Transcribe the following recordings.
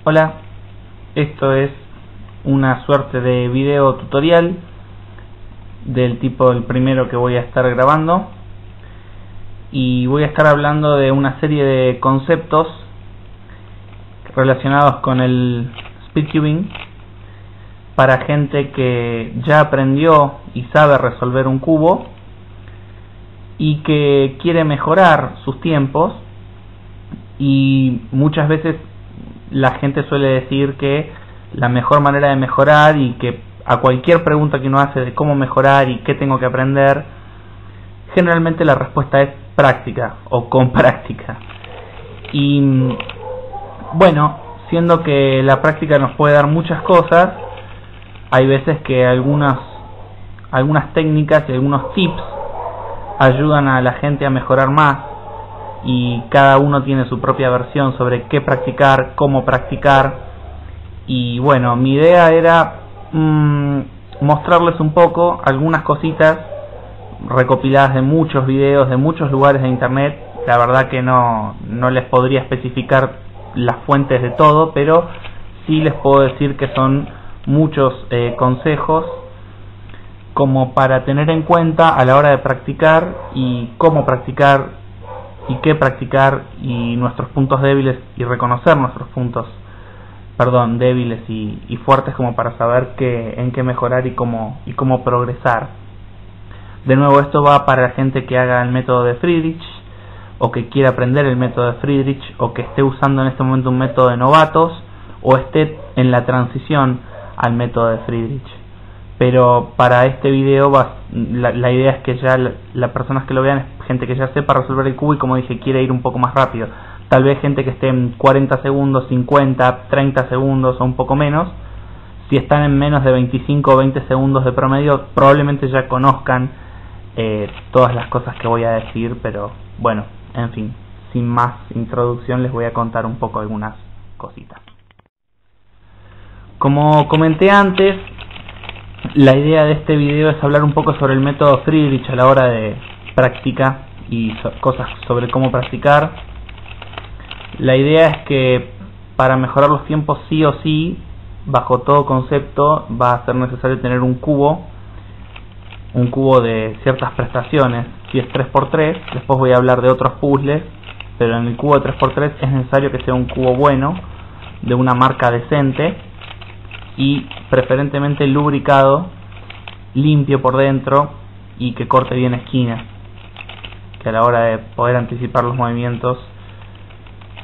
Hola, esto es una suerte de video tutorial del tipo el primero que voy a estar grabando, y voy a estar hablando de una serie de conceptos relacionados con el speedcubing para gente que ya aprendió y sabe resolver un cubo y que quiere mejorar sus tiempos. Y muchas veces la gente suele decir que la mejor manera de mejorar, y que a cualquier pregunta que uno hace de cómo mejorar y qué tengo que aprender, generalmente la respuesta es práctica o con práctica. Y bueno, siendo que la práctica nos puede dar muchas cosas, hay veces que algunas técnicas y algunos tips ayudan a la gente a mejorar más, y cada uno tiene su propia versión sobre qué practicar, cómo practicar. Y bueno, mi idea era mostrarles un poco algunas cositas recopiladas de muchos videos, de muchos lugares de internet. La verdad que no les podría especificar las fuentes de todo, pero sí les puedo decir que son muchos consejos como para tener en cuenta a la hora de practicar, y cómo practicar y qué practicar, y nuestros puntos débiles, y reconocer nuestros puntos débiles y fuertes, como para saber en qué mejorar y cómo progresar. De nuevo, esto va para la gente que haga el método de Friedrich, o que quiera aprender el método de Friedrich, o que esté usando en este momento un método de novatos, o esté en la transición al método de Friedrich. Pero para este video la idea es que ya las personas que lo vean es gente que ya sepa resolver el cubo, y como dije, quiere ir un poco más rápido. Tal vez gente que esté en 40 segundos, 50, 30 segundos o un poco menos. Si están en menos de 25 o 20 segundos de promedio, probablemente ya conozcan todas las cosas que voy a decir. Pero bueno, en fin, sin más introducción, les voy a contar un poco algunas cositas. Como comenté antes, la idea de este video es hablar un poco sobre el método Friedrich a la hora de práctica y cosas sobre cómo practicar. La idea es que para mejorar los tiempos, sí o sí, bajo todo concepto, va a ser necesario tener un cubo de ciertas prestaciones. Si es 3×3, después voy a hablar de otros puzzles, pero en el cubo de 3×3 es necesario que sea un cubo bueno, de una marca decente, y preferentemente lubricado, limpio por dentro, y que corte bien esquinas, que a la hora de poder anticipar los movimientos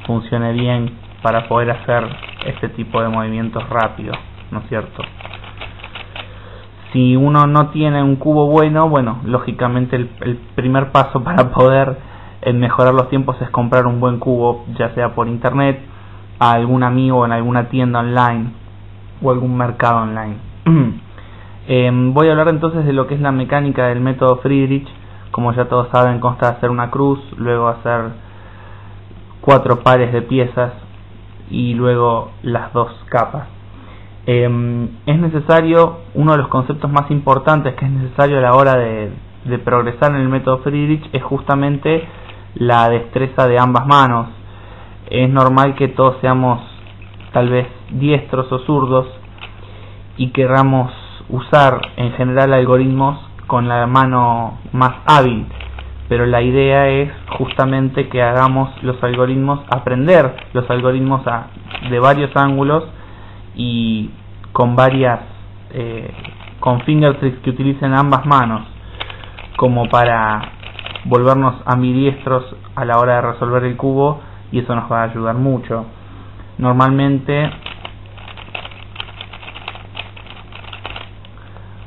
funcione bien para poder hacer este tipo de movimientos rápidos, ¿no es cierto? Si uno no tiene un cubo bueno, lógicamente el primer paso para poder mejorar los tiempos es comprar un buen cubo, ya sea por internet, a algún amigo en alguna tienda online o algún mercado online. Voy a hablar entonces de lo que es la mecánica del método Friedrich. Como ya todos saben, consta de hacer una cruz, luego hacer 4 pares de piezas y luego las 2 capas. Es necesario, uno de los conceptos más importantes que es necesario a la hora de progresar en el método Friedrich es justamente la destreza de ambas manos. Es normal que todos seamos tal vez diestros o zurdos y querramos usar en general algoritmos con la mano más hábil, pero la idea es justamente que hagamos los algoritmos, aprender los algoritmos de varios ángulos y con finger tricks que utilicen ambas manos, como para volvernos ambidiestros a la hora de resolver el cubo, y eso nos va a ayudar mucho. Normalmente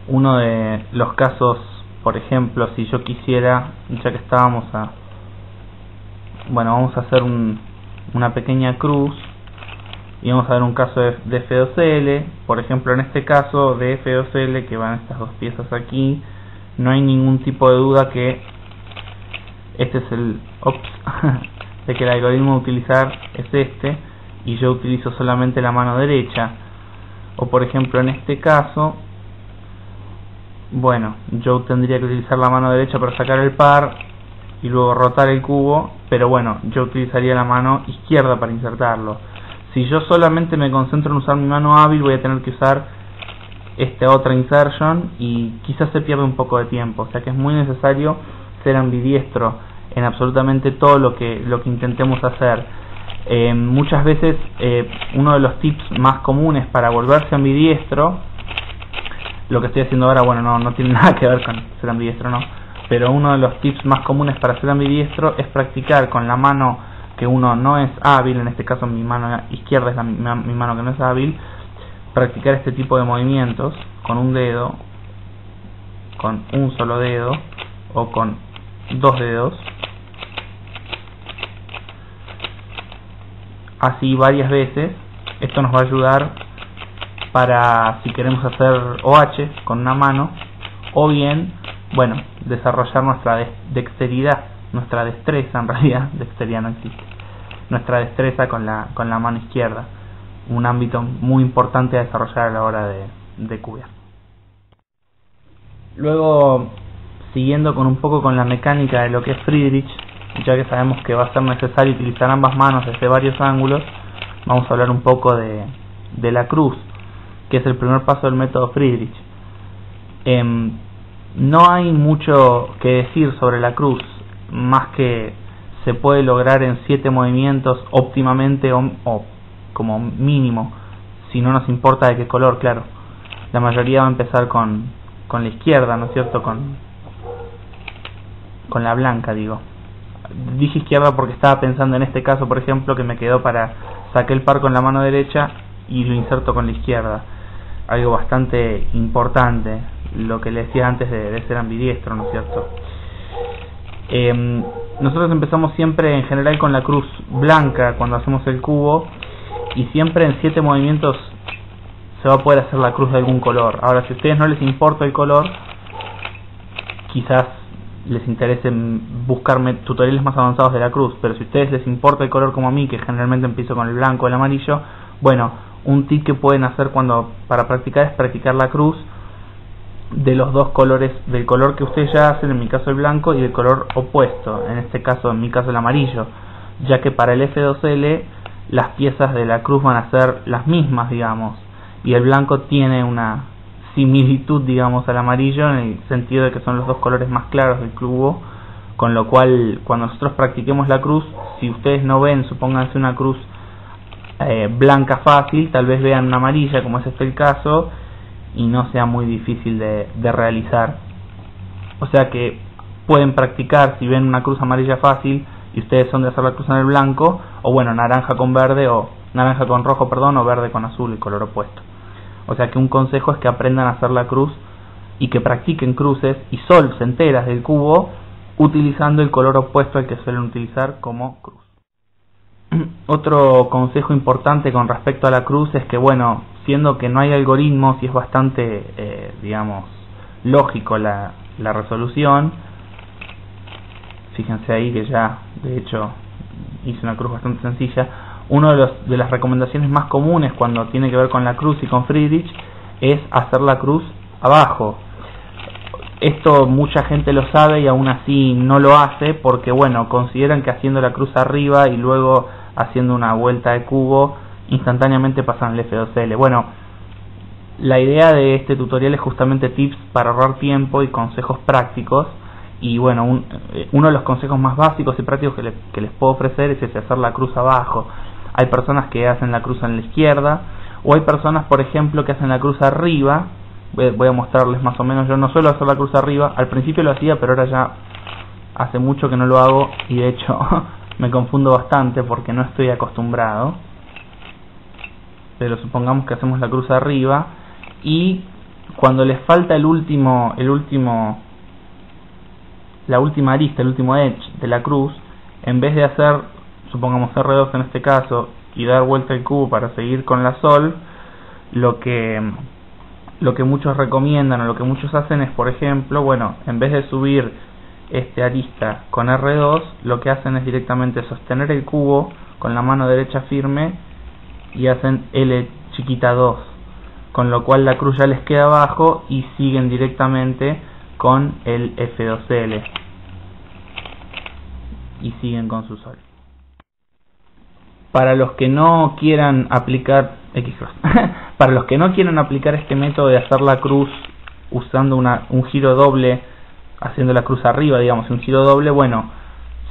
uno de los casos, por ejemplo, si yo quisiera, ya que estábamos vamos a hacer una pequeña cruz, y vamos a ver un caso de F2L. Por ejemplo, en este caso de F2L, que van estas 2 piezas aquí, no hay ningún tipo de duda que este es de que el algoritmo a utilizar es este, y yo utilizo solamente la mano derecha. O por ejemplo, en este caso, yo tendría que utilizar la mano derecha para sacar el par y luego rotar el cubo, pero yo utilizaría la mano izquierda para insertarlo. Si yo solamente me concentro en usar mi mano hábil, voy a tener que usar esta otra insertion y quizás se pierde un poco de tiempo. O sea que es muy necesario ser ambidiestro en absolutamente todo lo que intentemos hacer. Muchas veces uno de los tips más comunes para volverse ambidiestro, lo que estoy haciendo ahora, bueno, no tiene nada que ver con ser ambidiestro, no, pero uno de los tips más comunes para ser ambidiestro es practicar con la mano que uno no es hábil, en este caso mi mano izquierda es mi mano que no es hábil, practicar este tipo de movimientos con un dedo, con un solo dedo o con dos dedos, así varias veces. Esto nos va a ayudar para si queremos hacer OH con una mano, o bien, bueno, desarrollar nuestra dexteridad, nuestra destreza, en realidad dexteridad no existe, nuestra destreza con la mano izquierda, un ámbito muy importante a desarrollar a la hora de cubear. Luego, siguiendo con un poco con la mecánica de lo que es Friedrich, ya que sabemos que va a ser necesario utilizar ambas manos desde varios ángulos, vamos a hablar un poco de la cruz, que es el primer paso del método Friedrich. No hay mucho que decir sobre la cruz, más que se puede lograr en 7 movimientos óptimamente o como mínimo, si no nos importa de qué color, claro. La mayoría va a empezar con la izquierda, ¿no es cierto? Con la blanca, digo. Dije izquierda porque estaba pensando en este caso, por ejemplo, que me quedó para saqué el par con la mano derecha y lo inserto con la izquierda. Algo bastante importante, lo que le decía antes de ser ambidiestro, ¿no es cierto? Nosotros empezamos siempre en general con la cruz blanca cuando hacemos el cubo, y siempre en 7 movimientos se va a poder hacer la cruz de algún color. Ahora, si a ustedes no les importa el color, quizás les interese buscarme tutoriales más avanzados de la cruz, pero si a ustedes les importa el color como a mí, que generalmente empiezo con el blanco o el amarillo, bueno, un tip que pueden hacer para practicar es practicar la cruz de los dos colores, del color que ustedes ya hacen, en mi caso el blanco, y del color opuesto, en este caso, en mi caso el amarillo, ya que para el F2L las piezas de la cruz van a ser las mismas, digamos, y el blanco tiene una similitud, digamos, al amarillo, en el sentido de que son los dos colores más claros del cubo, con lo cual cuando nosotros practiquemos la cruz, si ustedes no ven, supónganse una cruz blanca fácil, tal vez vean una amarilla, como es el caso, y no sea muy difícil de realizar. O sea que pueden practicar, si ven una cruz amarilla fácil y ustedes son de hacer la cruz en el blanco, o bueno, naranja con verde, o naranja con rojo, perdón, o verde con azul, el color opuesto. O sea que un consejo es que aprendan a hacer la cruz y que practiquen cruces y sols enteras del cubo utilizando el color opuesto al que suelen utilizar como cruz. Otro consejo importante con respecto a la cruz es que, bueno, siendo que no hay algoritmos y es bastante, digamos, lógico la resolución, fíjense ahí que ya, de hecho, hice una cruz bastante sencilla. Una de las recomendaciones más comunes cuando tiene que ver con la cruz y con Friedrich es hacer la cruz abajo. Esto mucha gente lo sabe y aún así no lo hace porque, bueno, consideran que haciendo la cruz arriba y luego haciendo una vuelta de cubo instantáneamente pasan el F2L. Bueno, la idea de este tutorial es justamente tips para ahorrar tiempo y consejos prácticos. Y bueno, uno de los consejos más básicos y prácticos que les puedo ofrecer es ese, hacer la cruz abajo. Hay personas que hacen la cruz en la izquierda, o hay personas, por ejemplo, que hacen la cruz arriba. Voy a mostrarles más o menos. Yo no suelo hacer la cruz arriba, al principio lo hacía, pero ahora ya hace mucho que no lo hago y de hecho me confundo bastante porque no estoy acostumbrado. Pero supongamos que hacemos la cruz arriba y cuando les falta la última arista, el último edge de la cruz, en vez de hacer, supongamos R2 en este caso, y dar vuelta el cubo para seguir con la sol, lo que muchos recomiendan o lo que muchos hacen es, por ejemplo, bueno, en vez de subir este arista con R2, lo que hacen es directamente sostener el cubo con la mano derecha firme y hacen L chiquita 2, con lo cual la cruz ya les queda abajo y siguen directamente con el F2L y siguen con su sol. Para los que no quieran aplicar X-Cross, para los que no quieran aplicar este método de hacer la cruz usando un giro doble, haciendo la cruz arriba, digamos, un giro doble, bueno,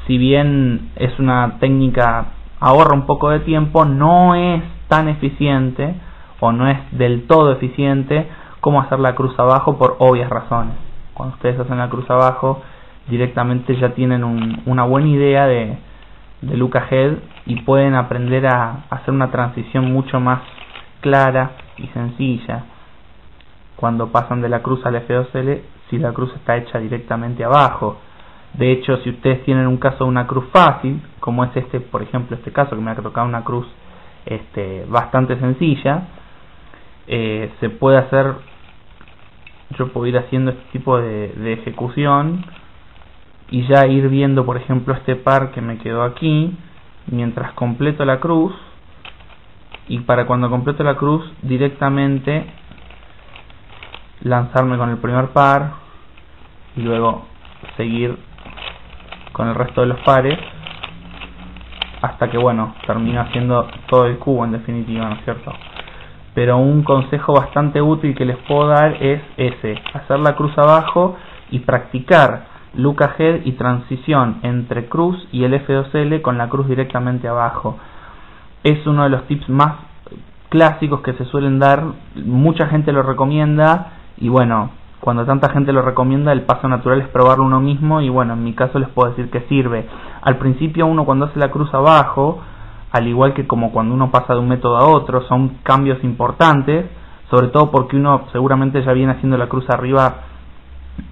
si bien es una técnica, ahorra un poco de tiempo, no es tan eficiente o no es del todo eficiente como hacer la cruz abajo por obvias razones. Cuando ustedes hacen la cruz abajo, directamente ya tienen una buena idea de look ahead y pueden aprender a hacer una transición mucho más clara y sencilla cuando pasan de la cruz al F2L, si la cruz está hecha directamente abajo. De hecho, si ustedes tienen un caso de una cruz fácil, como es este, por ejemplo, este caso que me ha tocado una cruz bastante sencilla, se puede hacer, yo puedo ir haciendo este tipo de ejecución y ya ir viendo, por ejemplo, este par que me quedó aquí mientras completo la cruz, y para cuando completo la cruz directamente lanzarme con el primer par y luego seguir con el resto de los pares hasta que, bueno, termino haciendo todo el cubo en definitiva, ¿no es cierto? Pero un consejo bastante útil que les puedo dar es ese: hacer la cruz abajo y practicar look ahead y transición entre cruz y el F2L con la cruz directamente abajo. Es uno de los tips más clásicos que se suelen dar, mucha gente lo recomienda, y bueno, cuando tanta gente lo recomienda, el paso natural es probarlo uno mismo, y bueno, en mi caso les puedo decir que sirve. Al principio uno, cuando hace la cruz abajo, al igual que como cuando uno pasa de un método a otro, son cambios importantes, sobre todo porque uno seguramente ya viene haciendo la cruz arriba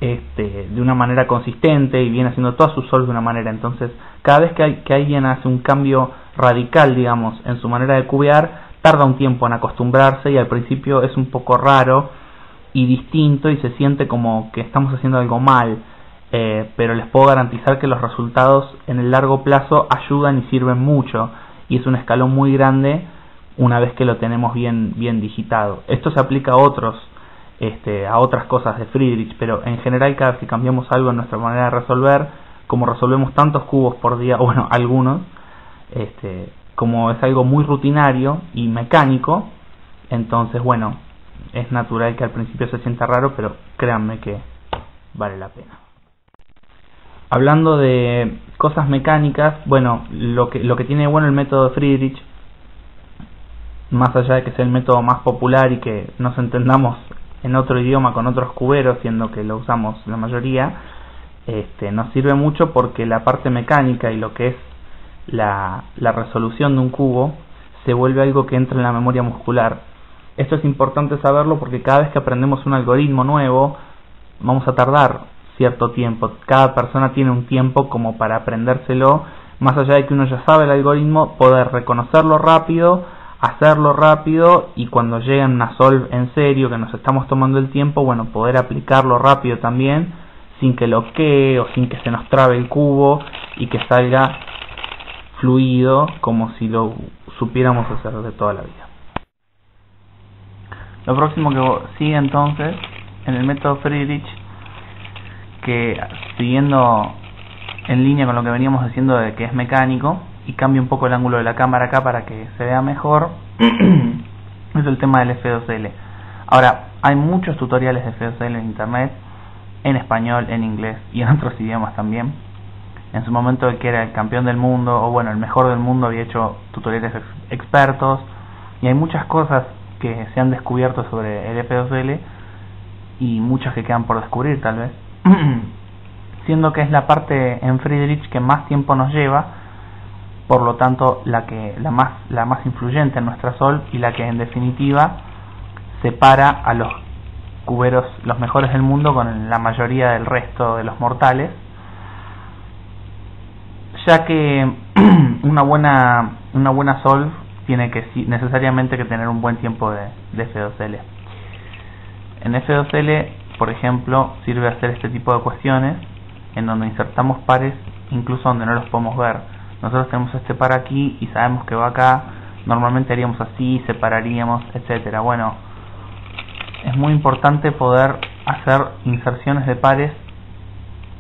de una manera consistente y viene haciendo todas sus sols de una manera. Entonces, cada vez que alguien hace un cambio radical, digamos, en su manera de cubear, tarda un tiempo en acostumbrarse, y al principio es un poco raro y distinto y se siente como que estamos haciendo algo mal, pero les puedo garantizar que los resultados en el largo plazo ayudan y sirven mucho, y es un escalón muy grande una vez que lo tenemos bien digitado. Esto se aplica a otras cosas de Friedrich, pero en general cada vez que cambiamos algo en nuestra manera de resolver, como resolvemos tantos cubos por día, o bueno, algunos, como es algo muy rutinario y mecánico, entonces bueno, es natural que al principio se sienta raro, pero créanme que vale la pena. Hablando de cosas mecánicas, bueno, lo que tiene bueno el método de Friedrich, más allá de que sea el método más popular y que nos entendamos en otro idioma con otros cuberos, siendo que lo usamos la mayoría, nos sirve mucho porque la parte mecánica y lo que es la resolución de un cubo se vuelve algo que entra en la memoria muscular. Esto es importante saberlo porque cada vez que aprendemos un algoritmo nuevo vamos a tardar cierto tiempo. Cada persona tiene un tiempo como para aprendérselo, más allá de que uno ya sabe el algoritmo, poder reconocerlo rápido, hacerlo rápido, y cuando llega una solve en serio, que nos estamos tomando el tiempo, bueno, poder aplicarlo rápido también, sin que loquee o sin que se nos trabe el cubo, y que salga fluido como si lo supiéramos hacer de toda la vida. Lo próximo que sigue entonces en el método Friedrich, que siguiendo en línea con lo que veníamos diciendo de que es mecánico, y cambia un poco el ángulo de la cámara acá para que se vea mejor, es el tema del F2L. Ahora, hay muchos tutoriales de F2L en internet, en español, en inglés y en otros idiomas también. En su momento el que era el campeón del mundo, o bueno, el mejor del mundo, había hecho tutoriales expertos, y hay muchas cosas que se han descubierto sobre el F2L y muchas que quedan por descubrir tal vez, siendo que es la parte en Friedrich que más tiempo nos lleva, por lo tanto la más influyente en nuestra sol, y la que en definitiva separa a los cuberos, los mejores del mundo, con la mayoría del resto de los mortales, ya que una buena solve tiene que necesariamente que tener un buen tiempo de F2L. En F2L, por ejemplo, sirve hacer este tipo de cuestiones en donde insertamos pares incluso donde no los podemos ver. Nosotros tenemos este par aquí y sabemos que va acá, normalmente haríamos así, separaríamos, etcétera. Bueno, es muy importante poder hacer inserciones de pares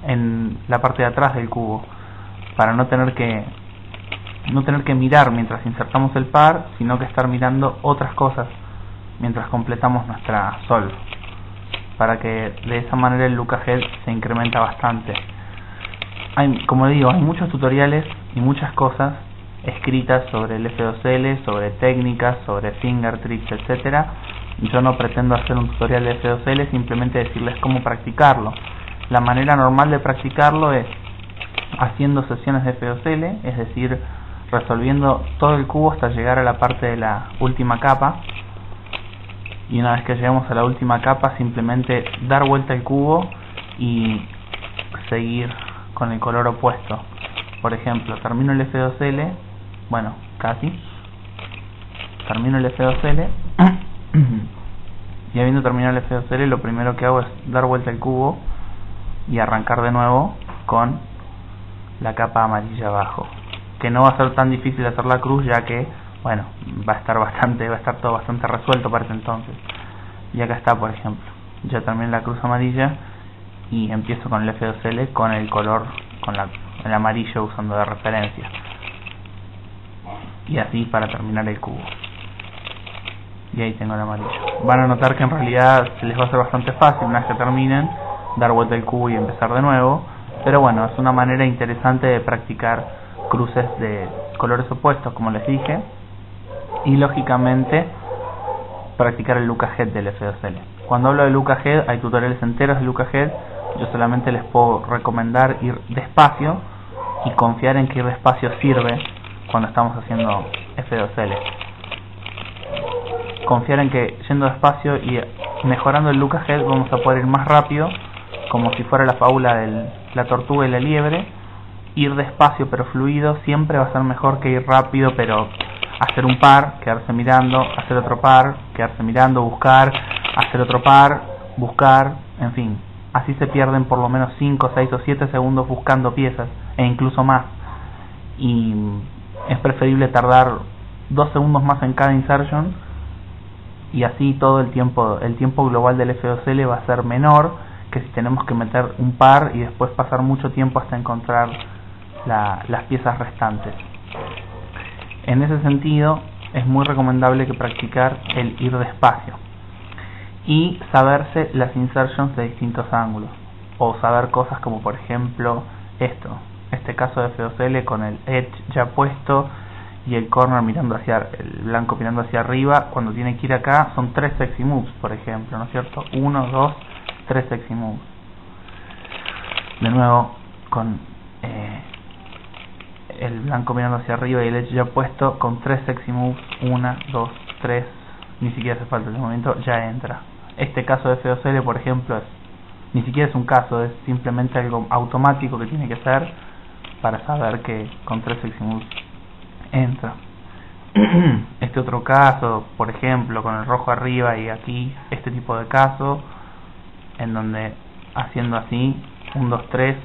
en la parte de atrás del cubo, para no tener que no tener que mirar mientras insertamos el par, sino que estar mirando otras cosas mientras completamos nuestra solve, para que de esa manera el look ahead se incrementa bastante. Como digo, hay muchos tutoriales y muchas cosas escritas sobre el F2L, sobre técnicas, sobre finger tricks, etcétera. Yo no pretendo hacer un tutorial de F2L, simplemente decirles cómo practicarlo. La manera normal de practicarlo es haciendo sesiones de F2L, es decir, resolviendo todo el cubo hasta llegar a la parte de la última capa, y una vez que llegamos a la última capa simplemente dar vuelta al cubo y seguir con el color opuesto. Por ejemplo, termino el F2L, bueno, casi termino el F2L y habiendo terminado el F2L, lo primero que hago es dar vuelta al cubo y arrancar de nuevo con la capa amarilla abajo, que no va a ser tan difícil hacer la cruz, ya que bueno, va a estar todo bastante resuelto para ese entonces. Y acá está, por ejemplo, ya terminé la cruz amarilla y empiezo con el F2L con el color, con el amarillo usando de referencia, y así para terminar el cubo. Y ahí tengo el amarillo. Van a notar que en realidad se les va a hacer bastante fácil una vez que terminen, dar vuelta al cubo y empezar de nuevo, pero bueno, es una manera interesante de practicar cruces de colores opuestos, como les dije, y lógicamente practicar el look ahead del F2L. Cuando hablo de look ahead, hay tutoriales enteros de look ahead. Yo solamente les puedo recomendar ir despacio y confiar en que ir despacio sirve cuando estamos haciendo F2L. Confiar en que yendo despacio y mejorando el look ahead vamos a poder ir más rápido, como si fuera la fábula de la tortuga y la liebre. Ir despacio pero fluido siempre va a ser mejor que ir rápido pero hacer un par, quedarse mirando, hacer otro par, quedarse mirando, buscar, hacer otro par, buscar, en fin. Así se pierden por lo menos 5, 6 o 7 segundos buscando piezas, e incluso más. Y es preferible tardar 2 segundos más en cada insertion, y así todo el tiempo global del F2L va a ser menor que si tenemos que meter un par y después pasar mucho tiempo hasta encontrar las piezas restantes. En ese sentido, es muy recomendable que practicar el ir despacio y saberse las insertions de distintos ángulos, o saber cosas como por ejemplo este caso de F2L con el edge ya puesto y el corner mirando el blanco mirando hacia arriba. Cuando tiene que ir acá son 3 sexy moves, por ejemplo, ¿no es cierto? 1, 2, 3 sexy moves. De nuevo con el blanco mirando hacia arriba y el edge ya puesto, con 3 sexy moves, 1, 2, 3, ni siquiera hace falta ese momento, ya entra. Este caso de F2L, por ejemplo, ni siquiera es un caso, es simplemente algo automático que tiene que ser para saber que con 3 sexy moves entra. Este otro caso, por ejemplo, con el rojo arriba y aquí, este tipo de caso, en donde haciendo así, 1, 2, 3,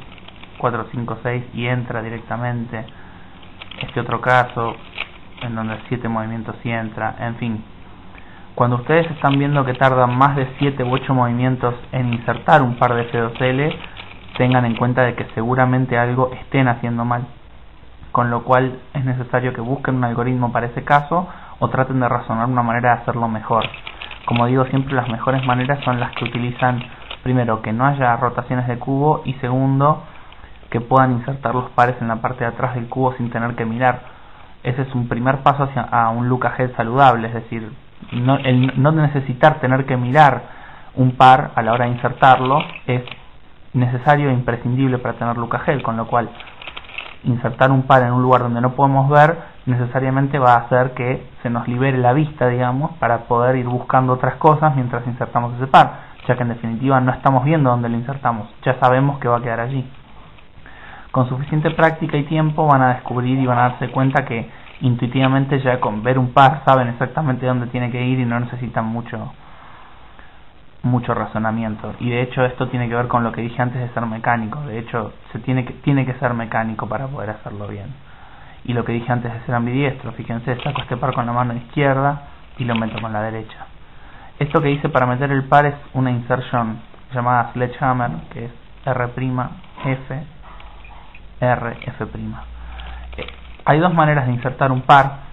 4, 5, 6 y entra directamente. Este otro caso en donde 7 movimientos y entra. En fin, cuando ustedes están viendo que tardan más de 7 u 8 movimientos en insertar un par de F2L, tengan en cuenta de que seguramente algo estén haciendo mal, con lo cual es necesario que busquen un algoritmo para ese caso o traten de razonar una manera de hacerlo mejor. Como digo siempre, las mejores maneras son las que utilizan, primero, que no haya rotaciones de cubo, y segundo, que puedan insertar los pares en la parte de atrás del cubo sin tener que mirar. Ese es un primer paso a un look ahead saludable, es decir, el no necesitar tener que mirar un par a la hora de insertarlo es necesario e imprescindible para tener look ahead, con lo cual insertar un par en un lugar donde no podemos ver necesariamente va a hacer que se nos libere la vista, digamos, para poder ir buscando otras cosas mientras insertamos ese par, ya que en definitiva no estamos viendo dónde lo insertamos, ya sabemos que va a quedar allí. Con suficiente práctica y tiempo van a descubrir y van a darse cuenta que intuitivamente ya con ver un par saben exactamente dónde tiene que ir y no necesitan mucho razonamiento. Y de hecho esto tiene que ver con lo que dije antes de ser mecánico. De hecho tiene que ser mecánico para poder hacerlo bien. Y lo que dije antes de ser ambidiestro, fíjense, saco este par con la mano izquierda y lo meto con la derecha. Esto que hice para meter el par es una insertion llamada sledgehammer, que es R', F, R, F'. Hay dos maneras de insertar un par.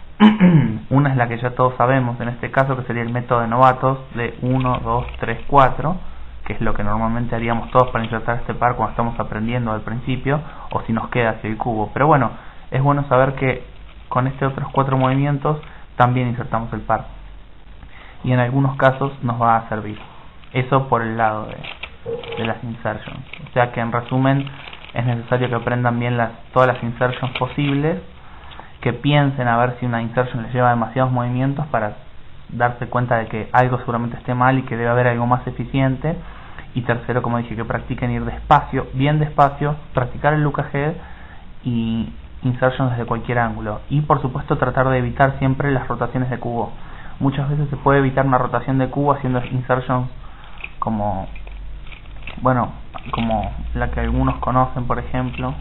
Una es la que ya todos sabemos, en este caso, que sería el método de novatos de 1, 2, 3, 4, que es lo que normalmente haríamos todos para insertar este par cuando estamos aprendiendo al principio, o si nos queda hacia el cubo. Pero bueno, es bueno saber que con estos otros 4 movimientos también insertamos el par, y en algunos casos nos va a servir. Eso por el lado de las insertions. O sea que en resumen es necesario que aprendan bien todas las insertions posibles, que piensen a ver si una insertion les lleva demasiados movimientos para darse cuenta de que algo seguramente esté mal y que debe haber algo más eficiente. Y tercero, como dije, que practiquen ir despacio, bien despacio, practicar el look ahead y insertions desde cualquier ángulo. Y por supuesto tratar de evitar siempre las rotaciones de cubo. Muchas veces se puede evitar una rotación de cubo haciendo insertions como la que algunos conocen, por ejemplo.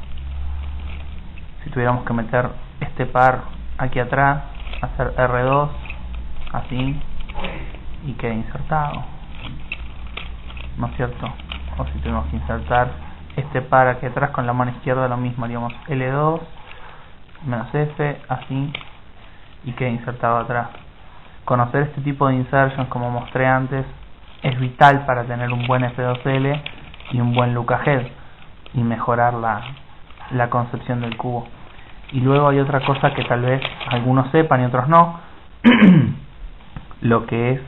Si tuviéramos que meter este par aquí atrás, hacer R2 así y quede insertado, ¿no es cierto? O si tenemos que insertar este par aquí atrás con la mano izquierda, lo mismo, haríamos L2 menos F así y quede insertado atrás. Conocer este tipo de insertions, como mostré antes, es vital para tener un buen F2L y un buen look ahead y mejorar la concepción del cubo. Y luego hay otra cosa que tal vez algunos sepan y otros no, lo que es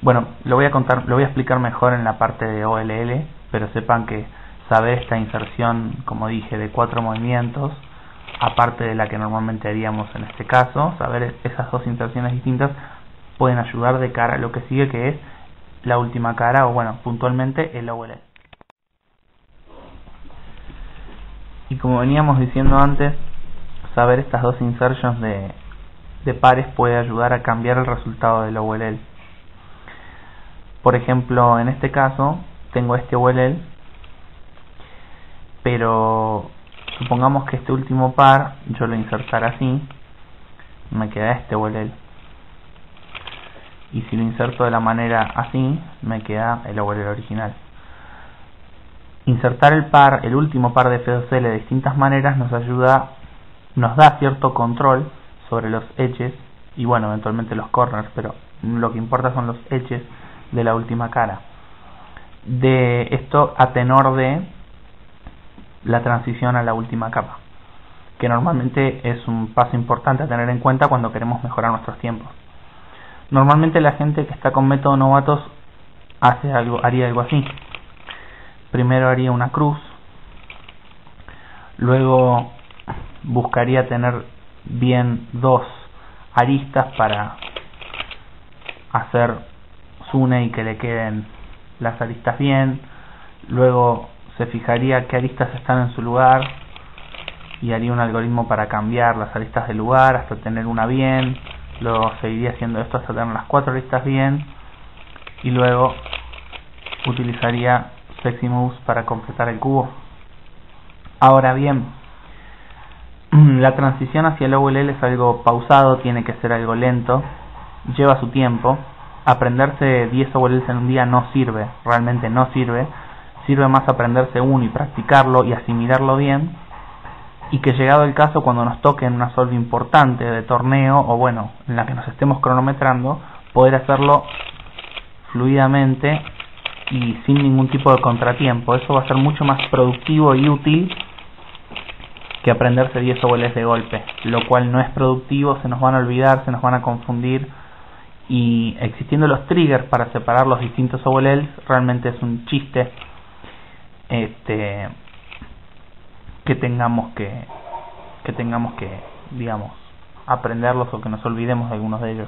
bueno, lo voy a explicar mejor en la parte de OLL, pero sepan que saber esta inserción, como dije, de 4 movimientos, aparte de la que normalmente haríamos en este caso, saber esas dos inserciones distintas pueden ayudar de cara a lo que sigue, que es la última cara, o bueno, puntualmente el OLL. Y como veníamos diciendo antes, saber estas dos insertions de pares puede ayudar a cambiar el resultado del OLL. Por ejemplo, en este caso tengo este OLL, pero supongamos que este último par yo lo insertara así, me queda este OLL. Y si lo inserto de la manera así, me queda el OLL original. Insertar el último par de F2L de distintas maneras nos da cierto control sobre los edges y bueno, eventualmente los corners, pero lo que importa son los edges de la última cara. De esto a tenor de la transición a la última capa, que normalmente es un paso importante a tener en cuenta cuando queremos mejorar nuestros tiempos. Normalmente la gente que está con método novatos haría algo así. Primero haría una cruz, luego buscaría tener bien 2 aristas para hacer Zune y que le queden las aristas bien. Luego se fijaría qué aristas están en su lugar y haría un algoritmo para cambiar las aristas de lugar hasta tener una bien. Luego seguiría haciendo esto hasta tener las 4 aristas bien y luego utilizaría Sexy Moves para completar el cubo. Ahora bien, la transición hacia el OLL es algo pausado, tiene que ser algo lento, lleva su tiempo. Aprenderse 10 OLLs en un día no sirve, realmente no sirve. Sirve más aprenderse uno y practicarlo y asimilarlo bien, y que llegado el caso, cuando nos toque en una solve importante de torneo o bueno, en la que nos estemos cronometrando, poder hacerlo fluidamente y sin ningún tipo de contratiempo. Eso va a ser mucho más productivo y útil que aprenderse 10 OLLs de golpe, lo cual no es productivo, se nos van a olvidar, se nos van a confundir, y existiendo los triggers para separar los distintos OLLs, realmente es un chiste que tengamos que digamos aprenderlos o que nos olvidemos de algunos de ellos.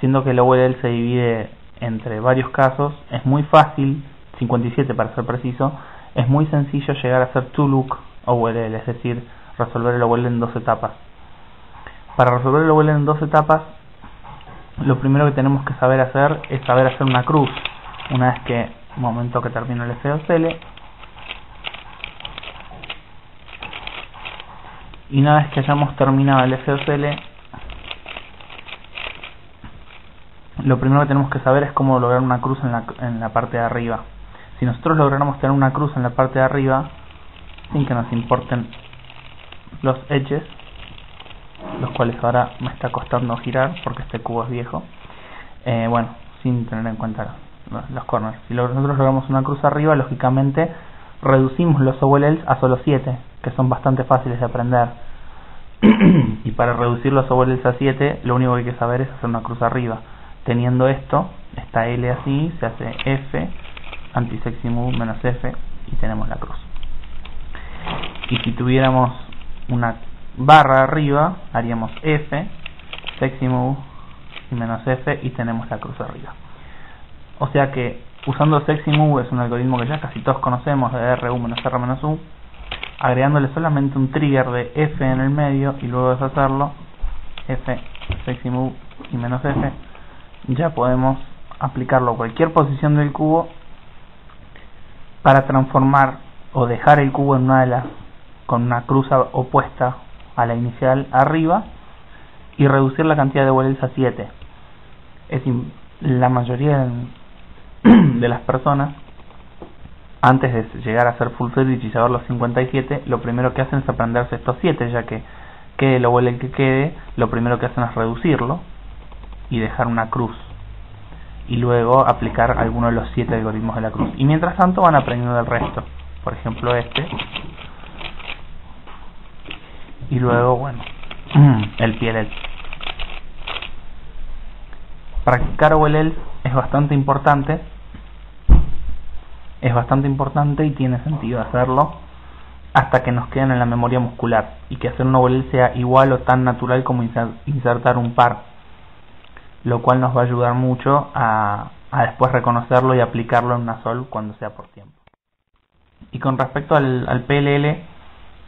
Siendo que el OLL se divide entre varios casos, es muy fácil, 57 para ser preciso, es muy sencillo llegar a hacer 2-look OLL, es decir, resolver el OLL en 2 etapas. Para resolver el OLL en 2 etapas, lo primero que tenemos que saber hacer es saber hacer una cruz. Una vez que, momento que termino el F2L, y una vez que hayamos terminado el F2L, lo primero que tenemos que saber es cómo lograr una cruz en la parte de arriba. Si nosotros lográramos tener una cruz en la parte de arriba, sin que nos importen los edges, los cuales ahora me está costando girar porque este cubo es viejo. Bueno, sin tener en cuenta los corners. Si nosotros logramos una cruz arriba, lógicamente reducimos los OLLs a solo 7, que son bastante fáciles de aprender. Y para reducir los OLLs a 7, lo único que hay que saber es hacer una cruz arriba. Teniendo esto, esta L así, se hace F, anti-sexy move menos F, y tenemos la cruz. Y si tuviéramos una barra arriba, haríamos F, sexy move y menos F, y tenemos la cruz arriba. O sea que usando sexy move, es un algoritmo que ya casi todos conocemos, de RU menos R menos U, agregándole solamente un trigger de F en el medio y luego deshacerlo, F, sexy move y menos F, ya podemos aplicarlo a cualquier posición del cubo para transformar o dejar el cubo en una de las con una cruz opuesta a la inicial arriba y reducir la cantidad de OLLs a 7. La mayoría de las personas, antes de llegar a hacer full switch y saber los 57, lo primero que hacen es aprenderse estos 7, ya que quede el OLL que quede, lo primero que hacen es reducirlo y dejar una cruz, y luego aplicar alguno de los 7 algoritmos de la cruz, y mientras tanto van aprendiendo del resto, por ejemplo este, y luego bueno, el PLL. Practicar OLL es bastante importante y tiene sentido hacerlo hasta que nos queden en la memoria muscular, y que hacer un OLL sea igual o tan natural como insertar un par, lo cual nos va a ayudar mucho a después reconocerlo y aplicarlo en una sol cuando sea por tiempo. Y con respecto al PLL,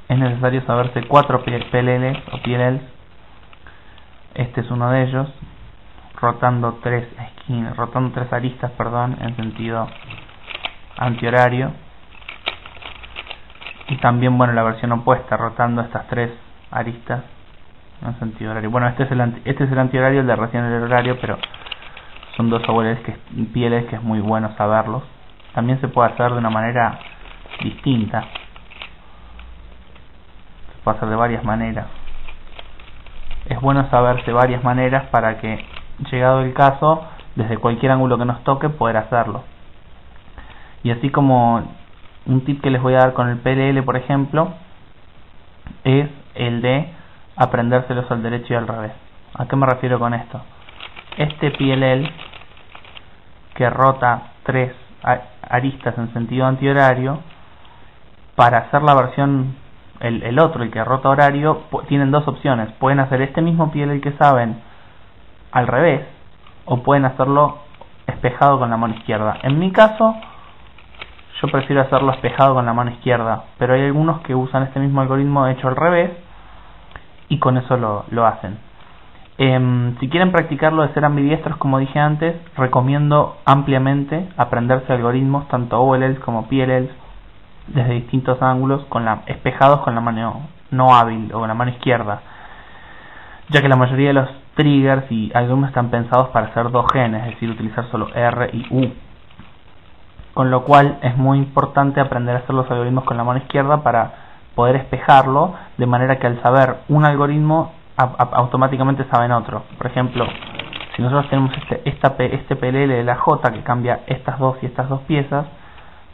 es necesario saberse 4 PLLs o PLLs. Este es uno de ellos, rotando 3 aristas, en sentido antihorario, y también bueno la versión opuesta, rotando estas 3 aristas en sentido horario. Bueno, este es el antihorario, el de recién el horario, pero son dos PLLs que es muy bueno saberlos. También se puede hacer de una manera distinta, se puede hacer de varias maneras. Es bueno saberse varias maneras para que, llegado el caso, desde cualquier ángulo que nos toque, poder hacerlo. Y así como un tip que les voy a dar con el PLL, por ejemplo, es el de aprendérselos al derecho y al revés. ¿A qué me refiero con esto? Este PLL que rota 3 aristas en sentido antihorario, para hacer la versión, el otro, el que rota horario, tienen dos opciones. Pueden hacer este mismo PLL que saben al revés, o pueden hacerlo espejado con la mano izquierda. En mi caso, yo prefiero hacerlo espejado con la mano izquierda, pero hay algunos que usan este mismo algoritmo hecho al revés y con eso lo hacen. Si quieren practicarlo de ser ambidiestros, como dije antes, recomiendo ampliamente aprenderse algoritmos, tanto OLLs como PLLs, desde distintos ángulos, espejados con la mano no hábil o con la mano izquierda, ya que la mayoría de los triggers y algoritmos están pensados para hacer 2 genes, es decir, utilizar solo R y U. Con lo cual es muy importante aprender a hacer los algoritmos con la mano izquierda para poder espejarlo, de manera que al saber un algoritmo automáticamente saben otro. Por ejemplo, si nosotros tenemos este PLL de la J que cambia estas dos y estas dos piezas,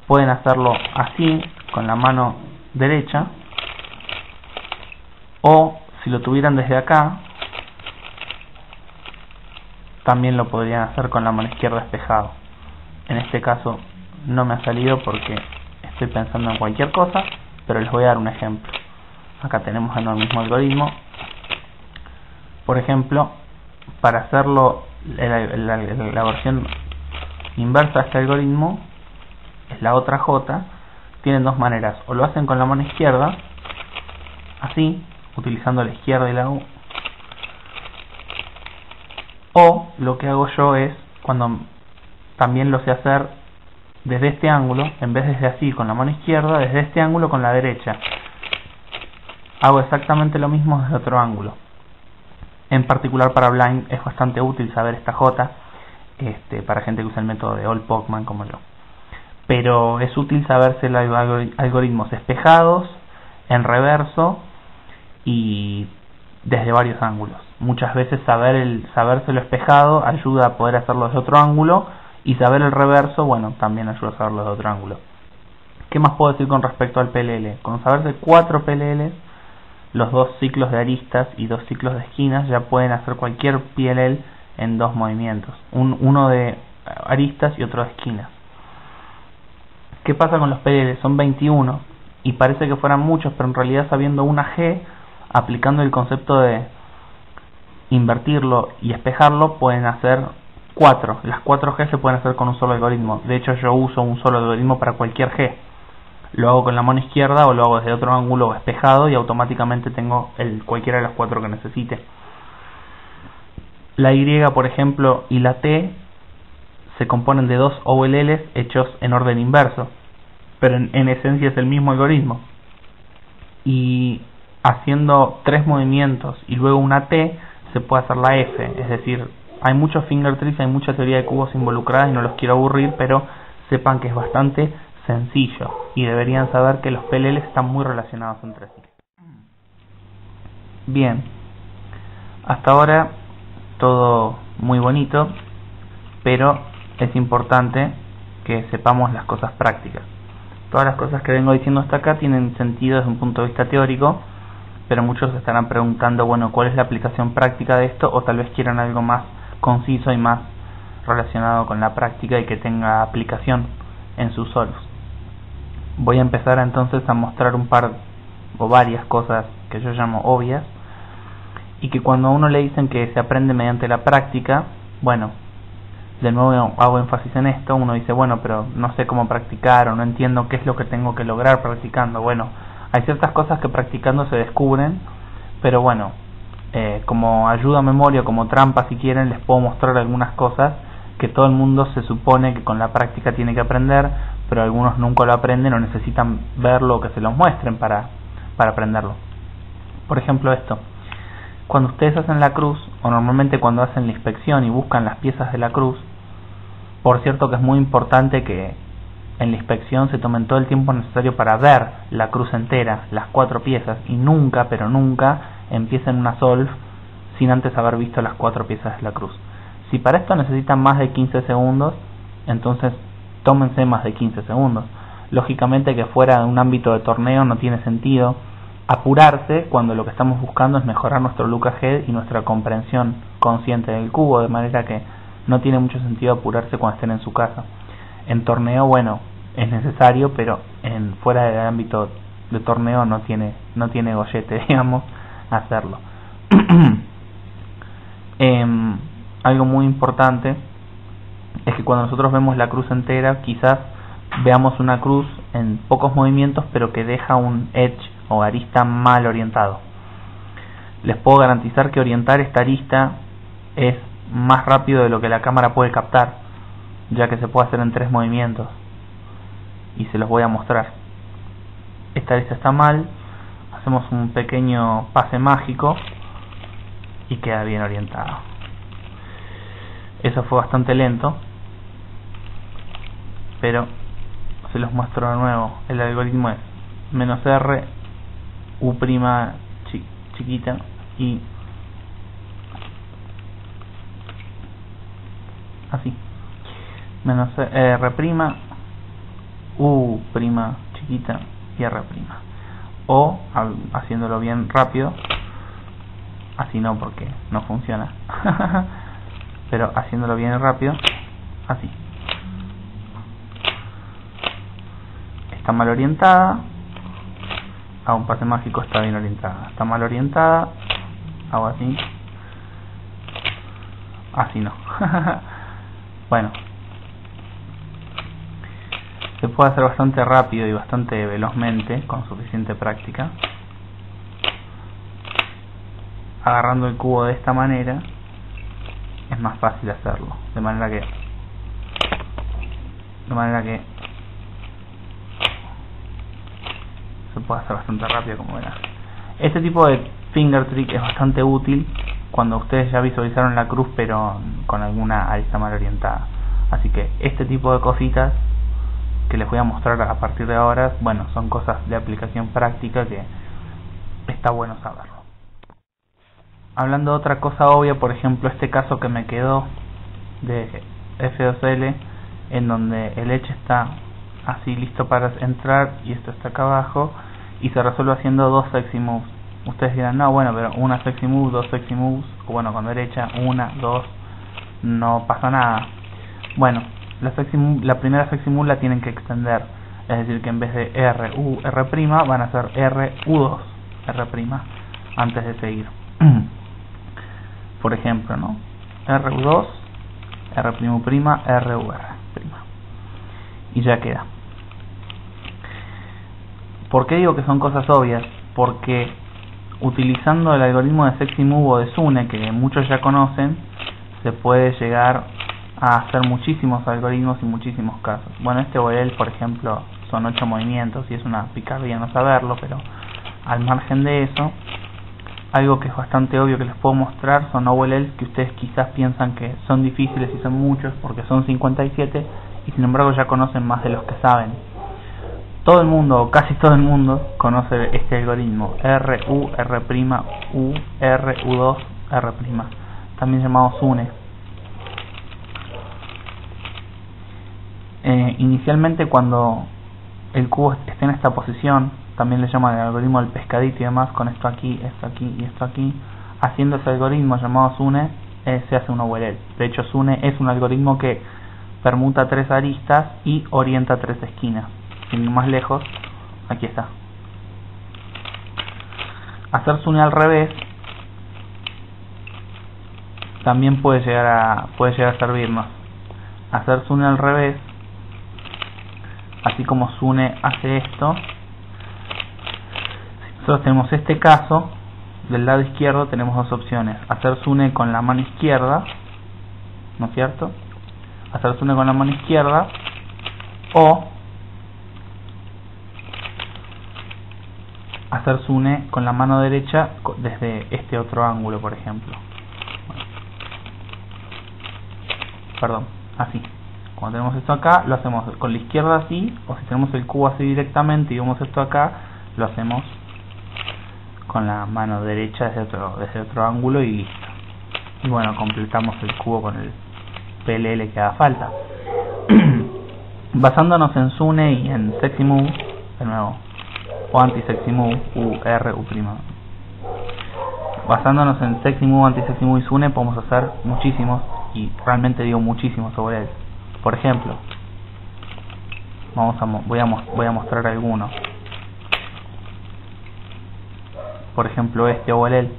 pueden hacerlo así con la mano derecha, o si lo tuvieran desde acá, también lo podrían hacer con la mano izquierda espejado. En este caso no me ha salido porque estoy pensando en cualquier cosa, pero les voy a dar un ejemplo. Acá tenemos el mismo algoritmo. Por ejemplo, para hacerlo la versión inversa de este algoritmo, es la otra J, tienen dos maneras. O lo hacen con la mano izquierda, así, utilizando la izquierda y la U, o lo que hago yo es, cuando también lo sé hacer desde este ángulo, en vez de desde así con la mano izquierda, desde este ángulo con la derecha, hago exactamente lo mismo desde otro ángulo. En particular para blind es bastante útil saber esta J, para gente que usa el método de All Pokemon como yo. Pero es útil saberse los algoritmos espejados, en reverso y desde varios ángulos. Muchas veces sabérselo espejado ayuda a poder hacerlo desde otro ángulo, y saber el reverso, bueno, también ayuda a hacerlo desde otro ángulo. ¿Qué más puedo decir con respecto al PLL? Con saberse 4 PLLs, los 2 ciclos de aristas y 2 ciclos de esquinas, ya pueden hacer cualquier PLL en 2 movimientos, uno de aristas y otro de esquinas. ¿Qué pasa con los PLL? Son 21 y parece que fueran muchos, pero en realidad, sabiendo una G, aplicando el concepto de invertirlo y espejarlo, pueden hacer 4. Las 4 G se pueden hacer con un solo algoritmo. De hecho, yo uso un solo algoritmo para cualquier G. Lo hago con la mano izquierda o lo hago desde otro ángulo espejado y automáticamente tengo cualquiera de las 4 que necesite. La Y, por ejemplo, y la T se componen de 2 OLLs hechos en orden inverso, pero en esencia es el mismo algoritmo. Y haciendo 3 movimientos y luego una T, se puede hacer la F. Es decir, hay muchos finger tricks, hay mucha teoría de cubos involucrada y no los quiero aburrir, pero sepan que es bastante sencillo y deberían saber que los PLL están muy relacionados entre sí. Bien, hasta ahora todo muy bonito, pero es importante que sepamos las cosas prácticas. Todas las cosas que vengo diciendo hasta acá tienen sentido desde un punto de vista teórico, pero muchos se estarán preguntando, bueno, ¿cuál es la aplicación práctica de esto? O tal vez quieran algo más conciso y más relacionado con la práctica y que tenga aplicación en sus solos. Voy a empezar entonces a mostrar un par o varias cosas que yo llamo obvias, y que cuando a uno le dicen que se aprende mediante la práctica, bueno, de nuevo hago énfasis en esto, uno dice, bueno, pero no sé cómo practicar o no entiendo qué es lo que tengo que lograr practicando. Bueno, hay ciertas cosas que practicando se descubren, pero bueno, como ayuda a memoria, como trampa si quieren, les puedo mostrar algunas cosas que todo el mundo se supone que con la práctica tiene que aprender, pero algunos nunca lo aprenden o necesitan verlo o que se los muestren para aprenderlo. Por ejemplo, esto. Cuando ustedes hacen la cruz, o normalmente cuando hacen la inspección y buscan las piezas de la cruz, por cierto que es muy importante que en la inspección se tomen todo el tiempo necesario para ver la cruz entera, las 4 piezas, y nunca, pero nunca, empiecen una solve sin antes haber visto las 4 piezas de la cruz. Si para esto necesitan más de 15 segundos, entonces tómense más de 15 segundos. Lógicamente que fuera de un ámbito de torneo no tiene sentido apurarse cuando lo que estamos buscando es mejorar nuestro look ahead y nuestra comprensión consciente del cubo, de manera que no tiene mucho sentido apurarse cuando estén en su casa. En torneo, bueno, es necesario, pero fuera del ámbito de torneo no tiene gollete, digamos, hacerlo. Algo muy importante es que cuando nosotros vemos la cruz entera, quizás veamos una cruz en pocos movimientos, pero que deja un edge o arista mal orientado. Les puedo garantizar que orientar esta arista es más rápido de lo que la cámara puede captar, ya que se puede hacer en 3 movimientos, y se los voy a mostrar. Esta arista está mal, hacemos un pequeño pase mágico y queda bien orientada. Eso fue bastante lento, pero se los muestro de nuevo. El algoritmo es -R, U' chiquita y así, -R', U' chiquita y R', o haciéndolo bien rápido, así no porque no funciona, pero haciéndolo bien rápido, así. Está mal orientada, hago un pase mágico, está bien orientada. Está mal orientada, hago así, así no. Bueno, se puede hacer bastante rápido y bastante velozmente con suficiente práctica. Agarrando el cubo de esta manera es más fácil hacerlo, de manera que se puede hacer bastante rápido, como verán. Este tipo de finger trick es bastante útil cuando ustedes ya visualizaron la cruz pero con alguna arista mal orientada. Así que este tipo de cositas que les voy a mostrar a partir de ahora, bueno, son cosas de aplicación práctica que está bueno saberlo. Hablando de otra cosa obvia, por ejemplo este caso que me quedó de F2L, en donde el edge está así listo para entrar y esto está acá abajo, y se resuelve haciendo dos sexy moves. Ustedes dirán, no, bueno, pero una sexy move, dos sexy moves, o bueno, con derecha, una, dos, no pasa nada. Bueno, la primera sexy move la tienen que extender, es decir, que en vez de R, U, R', van a ser R, U2, R', antes de seguir. Por ejemplo, ¿no? R, U2, R', R, U, R'. Y ya queda. ¿Por qué digo que son cosas obvias? Porque utilizando el algoritmo de sexy move o de Sune, que muchos ya conocen, se puede llegar a hacer muchísimos algoritmos y muchísimos casos. Bueno, este OLL, por ejemplo, son 8 movimientos y es una picardía no saberlo, pero al margen de eso, algo que es bastante obvio que les puedo mostrar son OLLs que ustedes quizás piensan que son difíciles y son muchos porque son 57 y sin embargo ya conocen más de los que saben. Todo el mundo, o casi todo el mundo, conoce este algoritmo R, U, R', U, R, U2, R', también llamado Sune. Inicialmente, cuando el cubo esté en esta posición, también le llaman el algoritmo del pescadito y demás, con esto aquí, esto aquí y esto aquí, haciendo ese algoritmo llamado Sune, se hace un OLL. De hecho, Sune es un algoritmo que permuta 3 aristas y orienta 3 esquinas. Sin ir más lejos, aquí está. Hacer Sune al revés también puede llegar a servirnos. Hacer Sune al revés, así como Sune hace esto, nosotros tenemos este caso. Del lado izquierdo tenemos dos opciones: hacer Sune con la mano izquierda, ¿no es cierto? Hacer Sune con la mano izquierda, o hacer Sune con la mano derecha desde este otro ángulo, por ejemplo. Perdón, así. Cuando tenemos esto acá, lo hacemos con la izquierda así, o si tenemos el cubo así directamente y vemos esto acá, lo hacemos con la mano derecha desde otro ángulo y listo. Y bueno, completamos el cubo con el PLL que haga falta. Basándonos en Sune y en sexy move, de nuevo, o anti-sexy move, U, R, U'. Basándonos en sexy move, anti-sexy move y Sune, podemos hacer muchísimos, y realmente digo muchísimos sobre él. Por ejemplo, voy a mostrar algunos. Por ejemplo, este OLL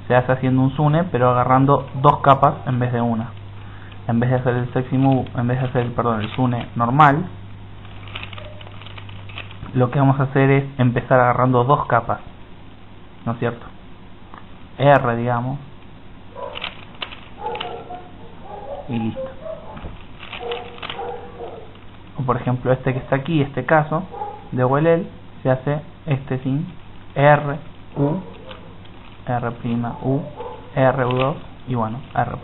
se hace haciendo un Sune, pero agarrando dos capas en vez de una. En vez de hacer el sexy move, en vez de hacer el Sune normal, lo que vamos a hacer es empezar agarrando dos capas, ¿no es cierto? R, digamos, y listo. O por ejemplo este que está aquí, este caso de OLL, se hace sin R, U, R', U, R, U2 y bueno, R'.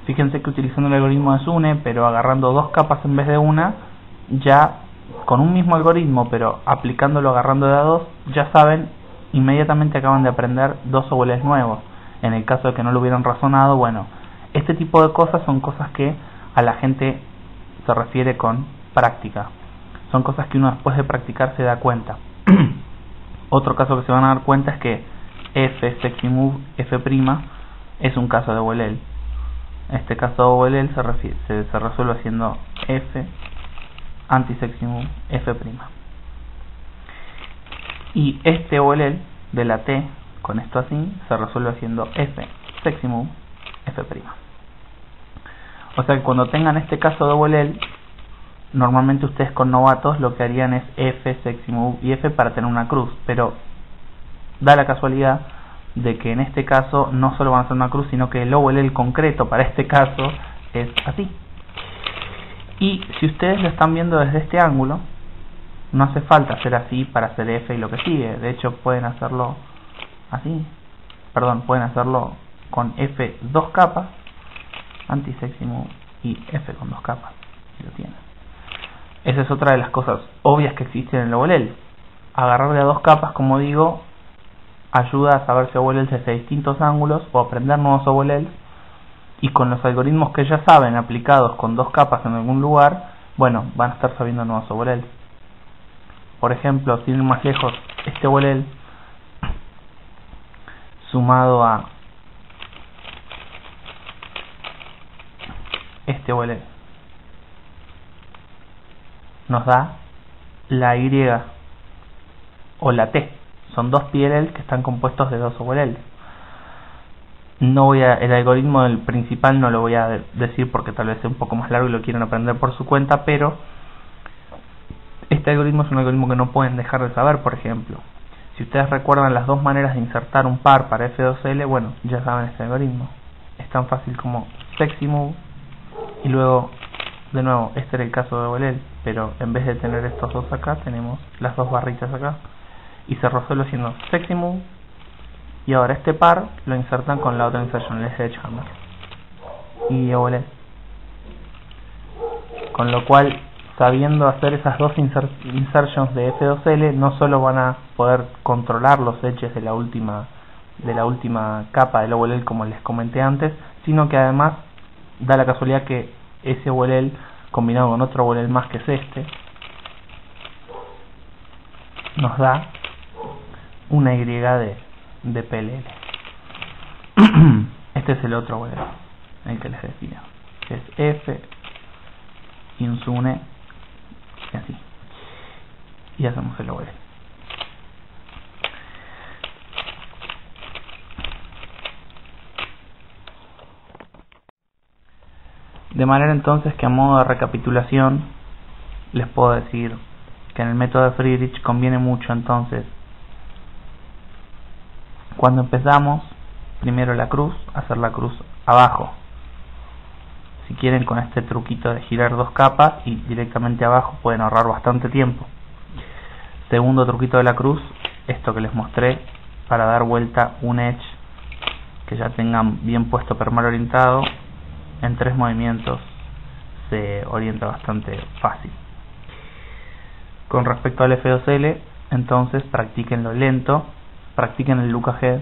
Fíjense que utilizando el algoritmo de Sune, pero agarrando dos capas en vez de una, ya con un mismo algoritmo, pero aplicándolo agarrando de a dos, ya saben, inmediatamente acaban de aprender dos OLLs nuevos. En el caso de que no lo hubieran razonado, bueno, este tipo de cosas son cosas que a la gente se refiere con práctica. Son cosas que uno después de practicar se da cuenta. Otro caso que se van a dar cuenta es que F, sexy move, F', es un caso de OLL. Este caso de OLL se resuelve haciendo F, anti-sexy move, F'. Y este OLL de la T, con esto así, se resuelve haciendo F, sexy move, F'. O sea que cuando tengan este caso de OLL, normalmente ustedes con novatos lo que harían es F, sexy move y F para tener una cruz, pero da la casualidad de que en este caso no solo van a hacer una cruz, sino que el OLL concreto para este caso es así. Y si ustedes lo están viendo desde este ángulo, no hace falta hacer así para hacer F y lo que sigue. De hecho pueden hacerlo así, pueden hacerlo con F dos capas, anti-sexy move y F con dos capas, y lo tienen. Esa es otra de las cosas obvias que existen en el OLL. Agarrar de a dos capas, como digo, ayuda a saberse OLLs desde distintos ángulos o aprender nuevos OLLs, y con los algoritmos que ya saben aplicados con dos capas en algún lugar, bueno, van a estar sabiendo nuevos OLLs. Por ejemplo, sin ir más lejos, este OLL sumado a este OLL nos da la Y o la T. Son dos PLLs que están compuestos de dos OLLs. El algoritmo del principal no lo voy a decir porque tal vez sea un poco más largo y lo quieren aprender por su cuenta, pero este algoritmo es un algoritmo que no pueden dejar de saber. Por ejemplo, si ustedes recuerdan las dos maneras de insertar un par para F2L, bueno, ya saben este algoritmo. Es tan fácil como sexy move y luego, de nuevo, este era el caso de OLL, pero en vez de tener estos dos acá, tenemos las dos barritas acá y se resuelve haciendo sexy move. Y ahora este par lo insertan con la otra insertion, el sledgehammer y OLL. Con lo cual, sabiendo hacer esas dos insertions de F2L, no solo van a poder controlar los edges de la última capa del OLL como les comenté antes, sino que además da la casualidad que ese OLL combinado con otro OLL más que es este, nos da una Y de PLL. Este es el otro OLL, el que les decía, que es F y un sune y así, y hacemos el OLL. De manera entonces que a modo de recapitulación les puedo decir que en el método de Friedrich conviene mucho entonces, cuando empezamos, primero la cruz, hacer la cruz abajo. Si quieren, con este truquito de girar dos capas y directamente abajo pueden ahorrar bastante tiempo. Segundo truquito de la cruz, esto que les mostré, para dar vuelta un edge que ya tengan bien puesto per mal orientado, en 3 movimientos se orienta bastante fácil. Con respecto al F2L, entonces practíquenlo lento, practiquen el look ahead,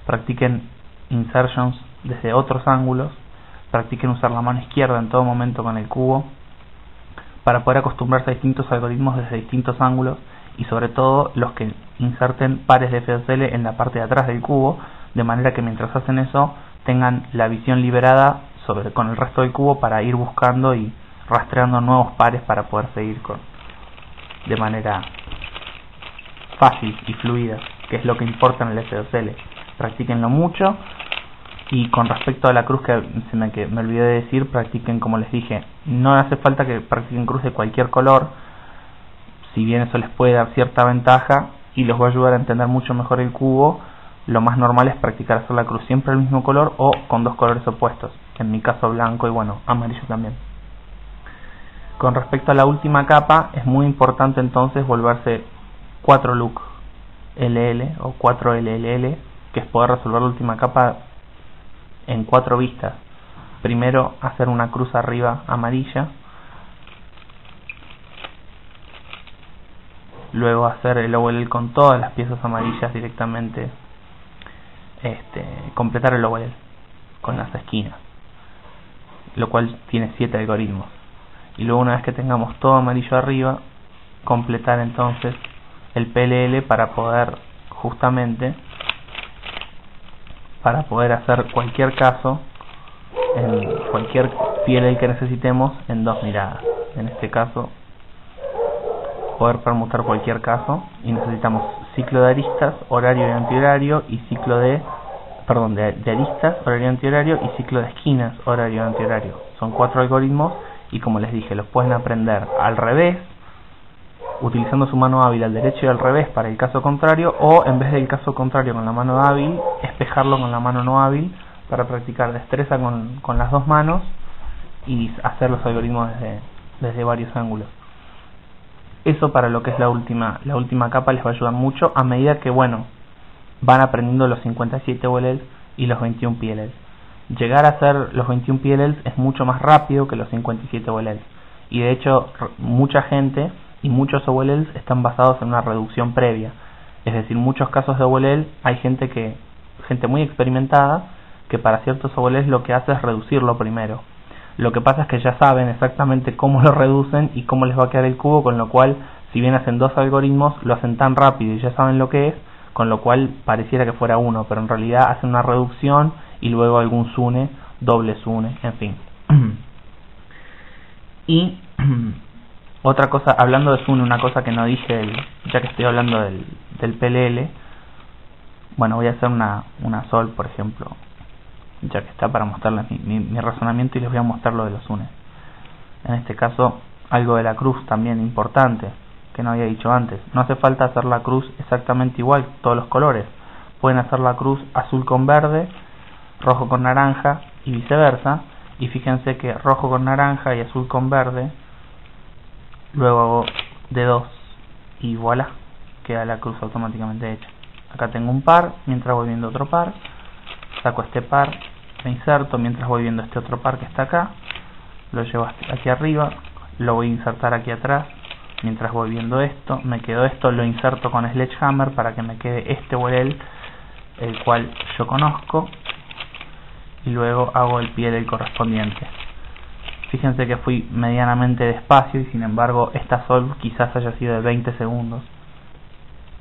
practiquen insertions desde otros ángulos, practiquen usar la mano izquierda en todo momento con el cubo para poder acostumbrarse a distintos algoritmos desde distintos ángulos, y sobre todo los que inserten pares de F2L en la parte de atrás del cubo, de manera que mientras hacen eso tengan la visión liberada con el resto del cubo para ir buscando y rastreando nuevos pares para poder seguir de manera fácil y fluida, que es lo que importa en el F2L. Practíquenlo mucho. Y con respecto a la cruz, que me olvidé de decir, practiquen, como les dije, no hace falta que practiquen cruz de cualquier color, si bien eso les puede dar cierta ventaja y los va a ayudar a entender mucho mejor el cubo. Lo más normal es practicar hacer la cruz siempre del mismo color o con dos colores opuestos, en mi caso blanco y bueno, amarillo también. Con respecto a la última capa, es muy importante entonces volverse 4 look LL o 4 LLL, que es poder resolver la última capa en 4 vistas. Primero hacer una cruz arriba amarilla, luego hacer el OLL con todas las piezas amarillas directamente, completar el OLL con las esquinas, lo cual tiene 7 algoritmos, y luego una vez que tengamos todo amarillo arriba, completar entonces el PLL para poder justamente hacer cualquier caso en cualquier PLL que necesitemos en 2 miradas. En este caso, poder permutar cualquier caso, y necesitamos ciclo de aristas, horario y antihorario, y ciclo de aristas, horario y antihorario, y ciclo de esquinas, horario y antihorario. Son 4 algoritmos, y como les dije, los pueden aprender al revés, utilizando su mano hábil al derecho y al revés para el caso contrario, o en vez del caso contrario con la mano hábil, espejarlo con la mano no hábil para practicar destreza con las dos manos y hacer los algoritmos desde varios ángulos. Eso para lo que es la última capa les va a ayudar mucho a medida que van aprendiendo los 57 OLLs y los 21 PLLs. Llegar a hacer los 21 PLLs es mucho más rápido que los 57 OLLs, y de hecho mucha gente y muchos OLLs están basados en una reducción previa. Es decir, muchos casos de OLL hay gente muy experimentada que para ciertos OLLs lo que hace es reducirlo primero. Lo que pasa es que ya saben exactamente cómo lo reducen y cómo les va a quedar el cubo, con lo cual, si bien hacen dos algoritmos, lo hacen tan rápido y ya saben lo que es, con lo cual pareciera que fuera uno, pero en realidad hacen una reducción y luego algún SUNE, doble SUNE, en fin. Y otra cosa, hablando de SUNE, una cosa que no dije, ya que estoy hablando del PLL, bueno, voy a hacer una sol, por ejemplo, ya que está, para mostrarles mi razonamiento, y les voy a mostrar lo de los SUNEs. En este caso, algo de la cruz también importante, que no había dicho antes. No hace falta hacer la cruz exactamente igual, todos los colores. Pueden hacer la cruz azul con verde, rojo con naranja y viceversa. Y fíjense que rojo con naranja y azul con verde, luego hago de 2 y voilà, queda la cruz automáticamente hecha. Acá tengo un par, mientras voy viendo otro par, saco este par, lo inserto mientras voy viendo este otro par que está acá, lo llevo aquí arriba, lo voy a insertar aquí atrás, mientras voy viendo esto, me quedo esto, lo inserto con Sledgehammer para que me quede este OLL, el cual yo conozco, y luego hago el PLL correspondiente. Fíjense que fui medianamente despacio y sin embargo esta sol quizás haya sido de 20 segundos,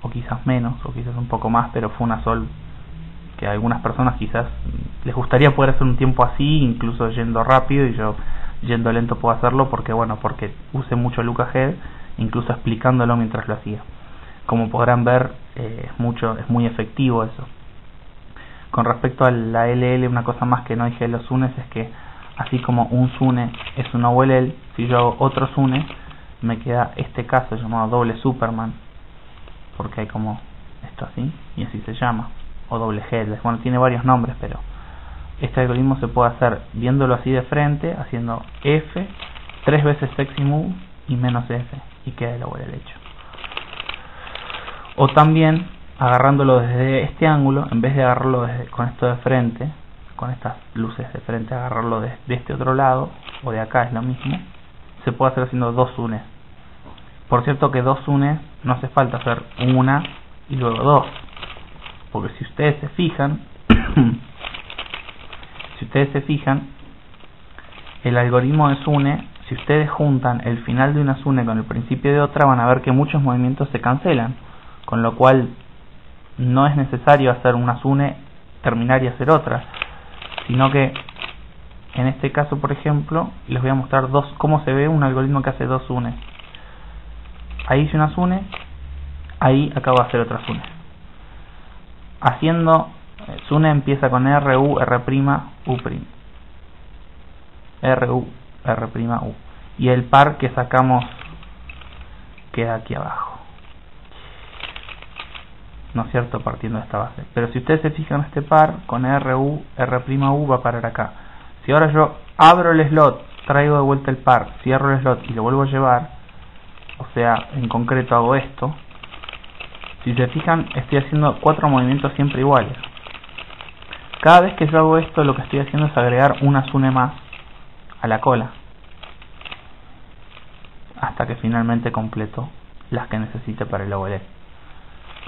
o quizás menos, o quizás un poco más, pero fue una sol que a algunas personas quizás les gustaría poder hacer un tiempo así, incluso yendo rápido, y yo yendo lento puedo hacerlo porque usé mucho Lookahead, incluso explicándolo mientras lo hacía. Como podrán ver, es muy efectivo eso. Con respecto a la LL, una cosa más que no dije de los SUNEs es que así como un SUNE es una OLL, si yo hago otro SUNE me queda este caso llamado doble Superman, porque hay como esto así, y así se llama, o doble headless. Bueno, tiene varios nombres, pero este algoritmo se puede hacer viéndolo así de frente, haciendo F, 3 veces sexy move y menos F, y queda el OLL hecho. O también agarrándolo desde este ángulo, en vez de agarrarlo con esto de frente, con estas luces de frente, agarrarlo de este otro lado, o de acá, es lo mismo, se puede hacer haciendo dos SUNEs. Por cierto que dos SUNEs no hace falta hacer una y luego dos, porque si ustedes se fijan, el algoritmo de SUNE, si ustedes juntan el final de una SUNE con el principio de otra, van a ver que muchos movimientos se cancelan, con lo cual no es necesario hacer una SUNE, terminar y hacer otra, sino que en este caso, por ejemplo, les voy a mostrar cómo se ve un algoritmo que hace dos SUNEs. Ahí hice una SUNE, ahí acabo de hacer otra SUNE. Haciendo SUNE empieza con RU, R', U'. RU, R', U. Y el par que sacamos queda aquí abajo. ¿No es cierto? Partiendo de esta base. Pero si ustedes se fijan, este par con RU, R', U va a parar acá. Si ahora yo abro el slot, traigo de vuelta el par, cierro el slot y lo vuelvo a llevar, o sea, en concreto hago esto, si se fijan, estoy haciendo 4 movimientos siempre iguales. Cada vez que yo hago esto, lo que estoy haciendo es agregar una SUNE más a la cola, hasta que finalmente completo las que necesite para el OLL.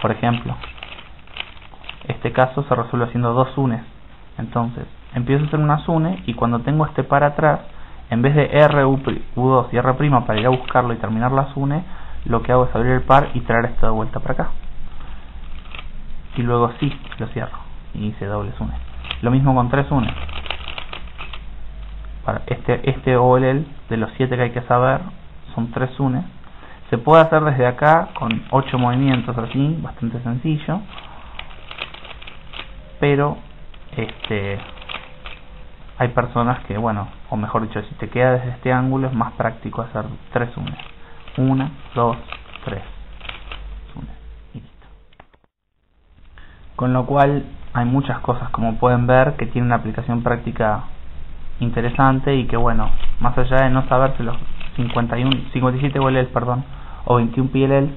Por ejemplo, este caso se resuelve haciendo dos SUNEs. Entonces, empiezo a hacer una SUNE y cuando tengo este par atrás, en vez de U2 y R' para ir a buscarlo y terminar la SUNE, lo que hago es abrir el par y traer esto de vuelta para acá. Y luego sí, lo cierro y hice doble SUNE. Lo mismo con 3 SUNEs. Para este OLL de los 7 que hay que saber, son 3 SUNEs. Se puede hacer desde acá con 8 movimientos así, bastante sencillo. Pero hay personas que, bueno, o mejor dicho, si te queda desde este ángulo es más práctico hacer 3 SUNEs. 1, 2, 3 SUNEs y listo. Con lo cual hay muchas cosas, como pueden ver, que tienen una aplicación práctica interesante y que, bueno, más allá de no saberse los 57 OLL, o 21 PLL,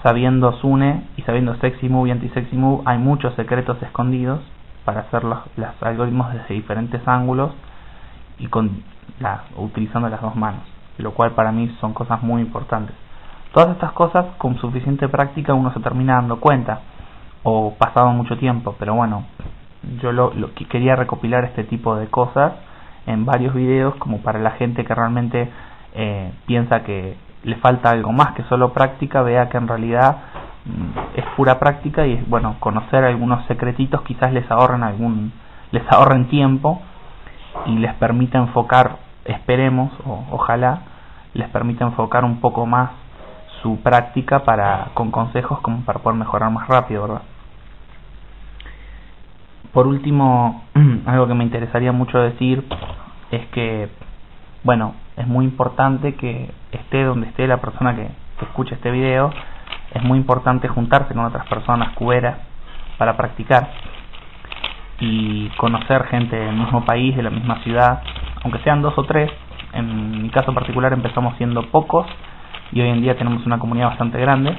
sabiendo SUNE y sabiendo sexy move y anti-sexy move, hay muchos secretos escondidos para hacer los algoritmos desde diferentes ángulos y utilizando las dos manos, lo cual para mí son cosas muy importantes. Todas estas cosas con suficiente práctica uno se termina dando cuenta, o pasado mucho tiempo, pero bueno, yo lo que quería recopilar este tipo de cosas en varios videos como para la gente que realmente piensa que le falta algo más que solo práctica, vea que en realidad es pura práctica y bueno, conocer algunos secretitos quizás les ahorren tiempo y les permita enfocar, esperemos, ojalá les permita enfocar un poco más su práctica con consejos como para poder mejorar más rápido, ¿verdad? Por último, algo que me interesaría mucho decir es que, bueno, es muy importante que esté donde esté la persona que escuche este video, es muy importante juntarse con otras personas cuberas para practicar y conocer gente del mismo país, de la misma ciudad, aunque sean 2 o 3. En mi caso particular empezamos siendo pocos y hoy en día tenemos una comunidad bastante grande,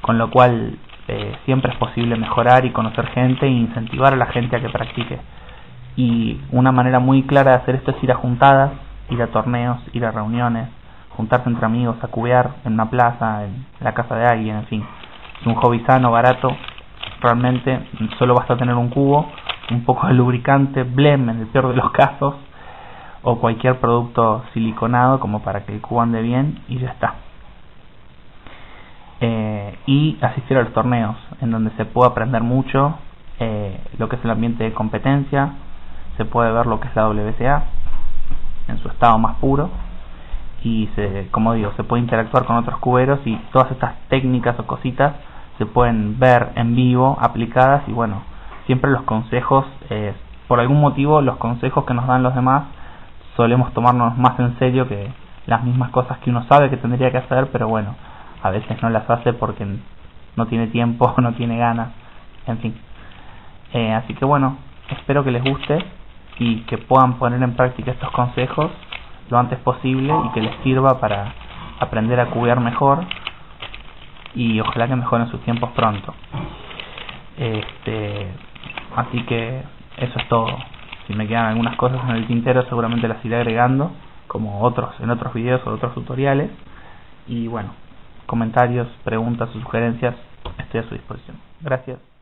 con lo cual siempre es posible mejorar y conocer gente e incentivar a la gente a que practique. Y una manera muy clara de hacer esto es ir a juntadas, ir a torneos, ir a reuniones, juntarse entre amigos a cubear en una plaza, en la casa de alguien, en fin. Es un hobby sano, barato, realmente solo basta tener un cubo, un poco de lubricante, blem en el peor de los casos, o cualquier producto siliconado como para que el cubo ande bien y ya está. Y asistir a los torneos en donde se puede aprender mucho, lo que es el ambiente de competencia, se puede ver lo que es la WSA en su estado más puro y como digo, se puede interactuar con otros cuberos y todas estas técnicas o cositas se pueden ver en vivo aplicadas y bueno, siempre los consejos, por algún motivo los consejos que nos dan los demás solemos tomarnos más en serio que las mismas cosas que uno sabe que tendría que hacer, pero bueno, a veces no las hace porque no tiene tiempo, no tiene ganas, en fin. Así que bueno, espero que les guste y que puedan poner en práctica estos consejos lo antes posible y que les sirva para aprender a cubear mejor y ojalá que mejoren sus tiempos pronto. Así que eso es todo. Si me quedan algunas cosas en el tintero seguramente las iré agregando como en otros videos o otros tutoriales y bueno, comentarios, preguntas o sugerencias estoy a su disposición. Gracias.